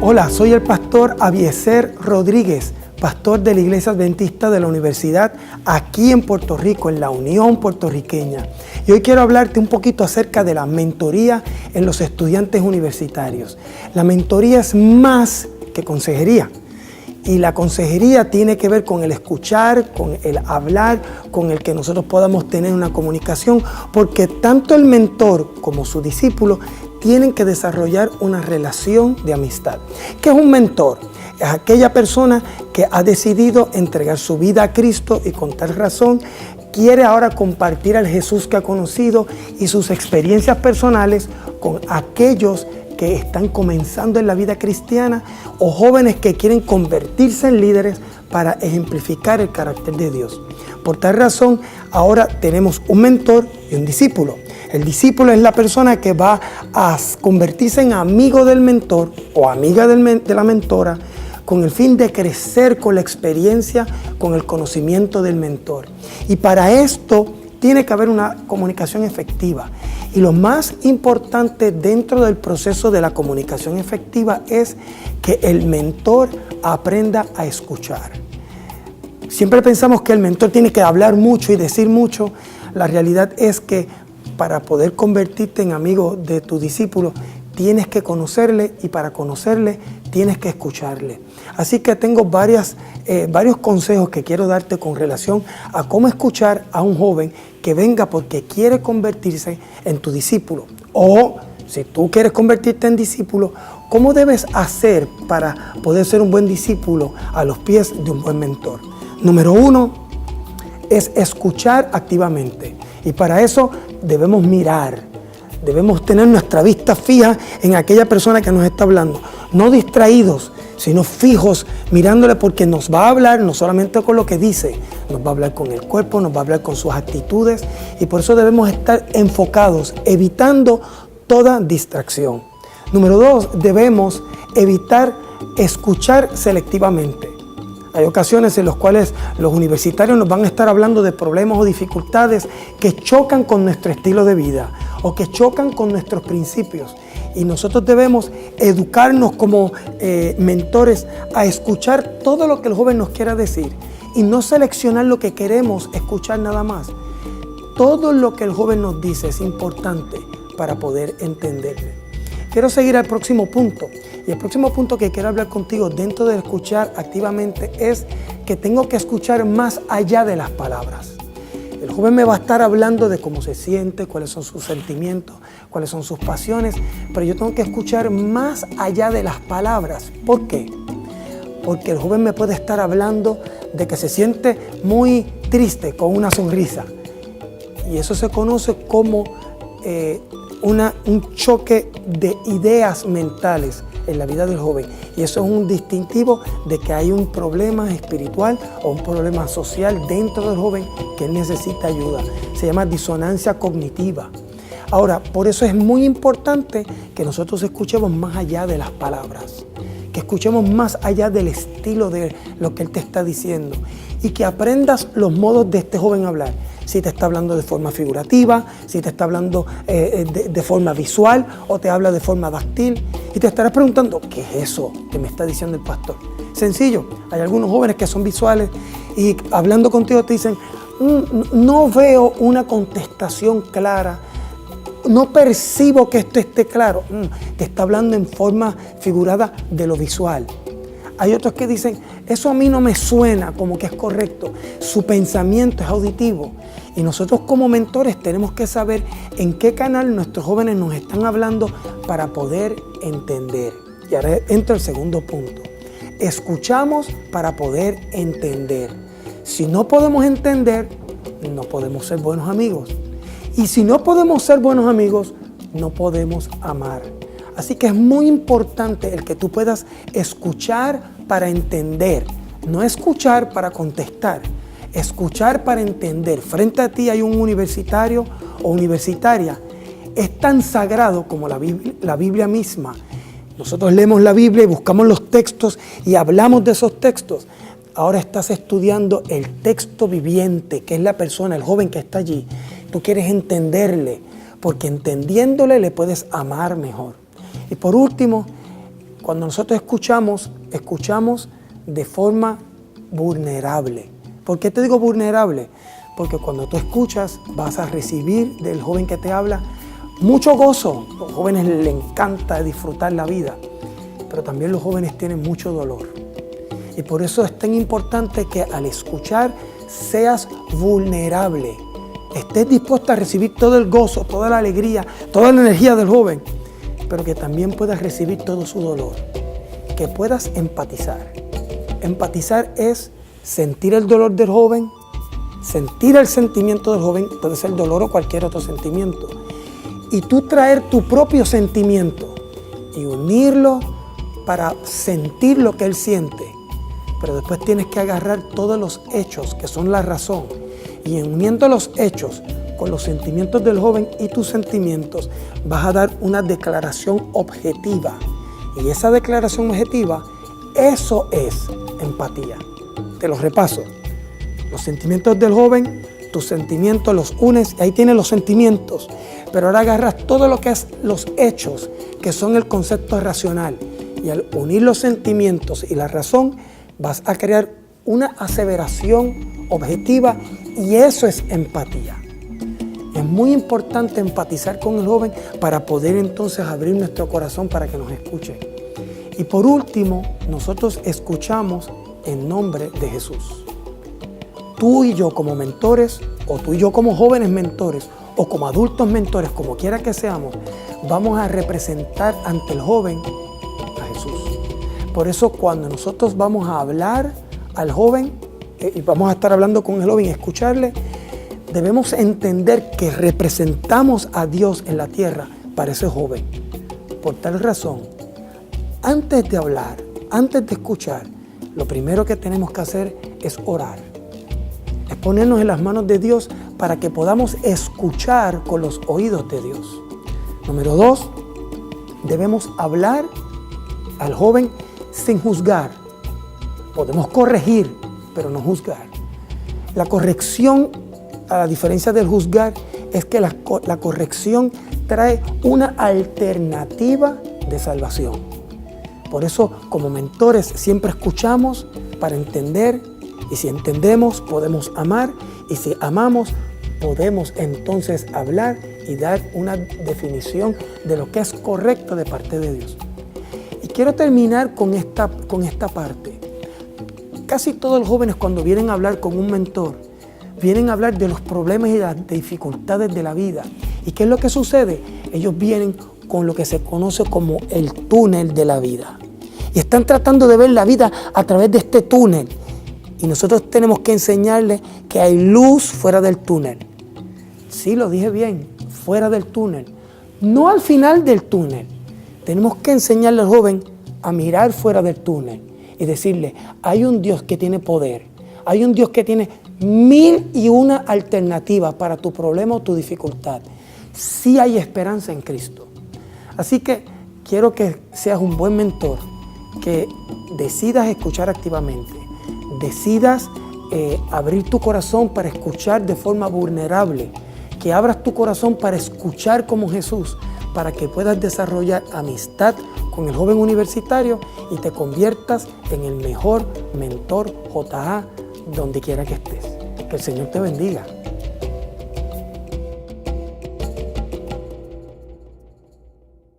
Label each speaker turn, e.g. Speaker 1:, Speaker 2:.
Speaker 1: Hola, soy el pastor Abiezer Rodríguez, pastor de la Iglesia Adventista de la Universidad aquí en Puerto Rico, en la Unión Puertorriqueña. Y hoy quiero hablarte un poquito acerca de la mentoría en los estudiantes universitarios. La mentoría es más que consejería. Y la consejería tiene que ver con el escuchar, con el hablar, con el que nosotros podamos tener una comunicación, porque tanto el mentor como su discípulo tienen que desarrollar una relación de amistad. ¿Qué es un mentor? Es aquella persona que ha decidido entregar su vida a Cristo y con tal razón quiere ahora compartir al Jesús que ha conocido y sus experiencias personales con aquellos que están comenzando en la vida cristiana o jóvenes que quieren convertirse en líderes para ejemplificar el carácter de Dios. Por tal razón, ahora tenemos un mentor y un discípulo. El discípulo es la persona que va a convertirse en amigo del mentor o amiga de la mentora con el fin de crecer con la experiencia, con el conocimiento del mentor. Y para esto tiene que haber una comunicación efectiva. Y lo más importante dentro del proceso de la comunicación efectiva es que el mentor aprenda a escuchar. Siempre pensamos que el mentor tiene que hablar mucho y decir mucho. La realidad es que para poder convertirte en amigo de tu discípulo, tienes que conocerle y para conocerle tienes que escucharle. Así que tengo varios consejos que quiero darte con relación a cómo escuchar a un joven que venga porque quiere convertirse en tu discípulo. O si tú quieres convertirte en discípulo, ¿cómo debes hacer para poder ser un buen discípulo a los pies de un buen mentor? Número 1 es escuchar activamente. Y para eso debemos mirar, debemos tener nuestra vista fija en aquella persona que nos está hablando. No distraídos, sino fijos, mirándole porque nos va a hablar no solamente con lo que dice, nos va a hablar con el cuerpo, nos va a hablar con sus actitudes y por eso debemos estar enfocados, evitando toda distracción. Número 2, debemos evitar escuchar selectivamente. Hay ocasiones en las cuales los universitarios nos van a estar hablando de problemas o dificultades que chocan con nuestro estilo de vida o que chocan con nuestros principios. Y nosotros debemos educarnos como mentores a escuchar todo lo que el joven nos quiera decir y no seleccionar lo que queremos escuchar nada más. Todo lo que el joven nos dice es importante para poder entenderle. Quiero seguir al próximo punto. Y el próximo punto que quiero hablar contigo dentro de escuchar activamente es que tengo que escuchar más allá de las palabras. El joven me va a estar hablando de cómo se siente, cuáles son sus sentimientos, cuáles son sus pasiones, pero yo tengo que escuchar más allá de las palabras. ¿Por qué? Porque el joven me puede estar hablando de que se siente muy triste con una sonrisa. Y eso se conoce como un choque de ideas mentales en la vida del joven. Y eso es un distintivo de que hay un problema espiritual o un problema social dentro del joven que él necesita ayuda. Se llama disonancia cognitiva. Ahora, por eso es muy importante que nosotros escuchemos más allá de las palabras, que escuchemos más allá del estilo de lo que él te está diciendo y que aprendas los modos de este joven hablar. Si te está hablando de forma figurativa, si te está hablando de forma visual o te habla de forma táctil. Y te estarás preguntando, ¿qué es eso que me está diciendo el pastor? Sencillo, hay algunos jóvenes que son visuales y hablando contigo te dicen, no veo una contestación clara, no percibo que esto esté claro. Te está hablando en forma figurada de lo visual. Hay otros que dicen, eso a mí no me suena como que es correcto. Su pensamiento es auditivo. Y nosotros como mentores tenemos que saber en qué canal nuestros jóvenes nos están hablando para poder entender. Y ahora entra el segundo punto. Escuchamos para poder entender. Si no podemos entender, no podemos ser buenos amigos. Y si no podemos ser buenos amigos, no podemos amar. Así que es muy importante el que tú puedas escuchar para entender, no escuchar para contestar, escuchar para entender. Frente a ti hay un universitario o universitaria. Es tan sagrado como la Biblia misma. Nosotros leemos la Biblia y buscamos los textos y hablamos de esos textos. Ahora estás estudiando el texto viviente, que es la persona, el joven que está allí. Tú quieres entenderle, porque entendiéndole le puedes amar mejor. Y por último, Cuando nosotros escuchamos de forma vulnerable. ¿Por qué te digo vulnerable? Porque cuando tú escuchas vas a recibir del joven que te habla mucho gozo. A los jóvenes les encanta disfrutar la vida, pero también los jóvenes tienen mucho dolor. Y por eso es tan importante que al escuchar seas vulnerable. Estés dispuesto a recibir todo el gozo, toda la alegría, toda la energía del joven, pero que también puedas recibir todo su dolor. Que puedas empatizar. Empatizar es sentir el dolor del joven, sentir el sentimiento del joven, puede ser dolor o cualquier otro sentimiento, y tú traer tu propio sentimiento y unirlo para sentir lo que él siente. Pero después tienes que agarrar todos los hechos que son la razón y uniendo los hechos con los sentimientos del joven y tus sentimientos vas a dar una declaración objetiva. Y esa declaración objetiva, eso es empatía. Te los repaso. Los sentimientos del joven, tus sentimientos los unes y ahí tienes los sentimientos. Pero ahora agarras todo lo que es los hechos, que son el concepto racional. Y al unir los sentimientos y la razón, vas a crear una aseveración objetiva y eso es empatía. Es muy importante empatizar con el joven para poder entonces abrir nuestro corazón para que nos escuche. Y por último, nosotros escuchamos en nombre de Jesús. Tú y yo como mentores, o tú y yo como jóvenes mentores, o como adultos mentores, como quiera que seamos, vamos a representar ante el joven a Jesús. Por eso cuando nosotros vamos a hablar al joven, y vamos a estar hablando con el joven y escucharle, debemos entender que representamos a Dios en la tierra para ese joven. Por tal razón, antes de hablar, antes de escuchar, lo primero que tenemos que hacer es orar. Es ponernos en las manos de Dios para que podamos escuchar con los oídos de Dios. Número 2, debemos hablar al joven sin juzgar. Podemos corregir, pero no juzgar. La corrección, a la diferencia del juzgar, es que la corrección trae una alternativa de salvación. Por eso, como mentores, siempre escuchamos para entender, y si entendemos, podemos amar, y si amamos, podemos entonces hablar y dar una definición de lo que es correcto de parte de Dios. Y quiero terminar con esta parte. Casi todos los jóvenes cuando vienen a hablar con un mentor, vienen a hablar de los problemas y las dificultades de la vida. ¿Y qué es lo que sucede? Ellos vienen con lo que se conoce como el túnel de la vida. Y están tratando de ver la vida a través de este túnel. Y nosotros tenemos que enseñarles que hay luz fuera del túnel. Sí, lo dije bien, fuera del túnel. No al final del túnel. Tenemos que enseñarle al joven a mirar fuera del túnel y decirle, hay un Dios que tiene poder. Hay un Dios que tiene 1001 alternativas para tu problema o tu dificultad. Sí hay esperanza en Cristo. Así que quiero que seas un buen mentor, que decidas escuchar activamente, decidas abrir tu corazón para escuchar de forma vulnerable, que abras tu corazón para escuchar como Jesús, para que puedas desarrollar amistad con el joven universitario y te conviertas en el mejor mentor JA donde quiera que estés. Que el Señor te bendiga.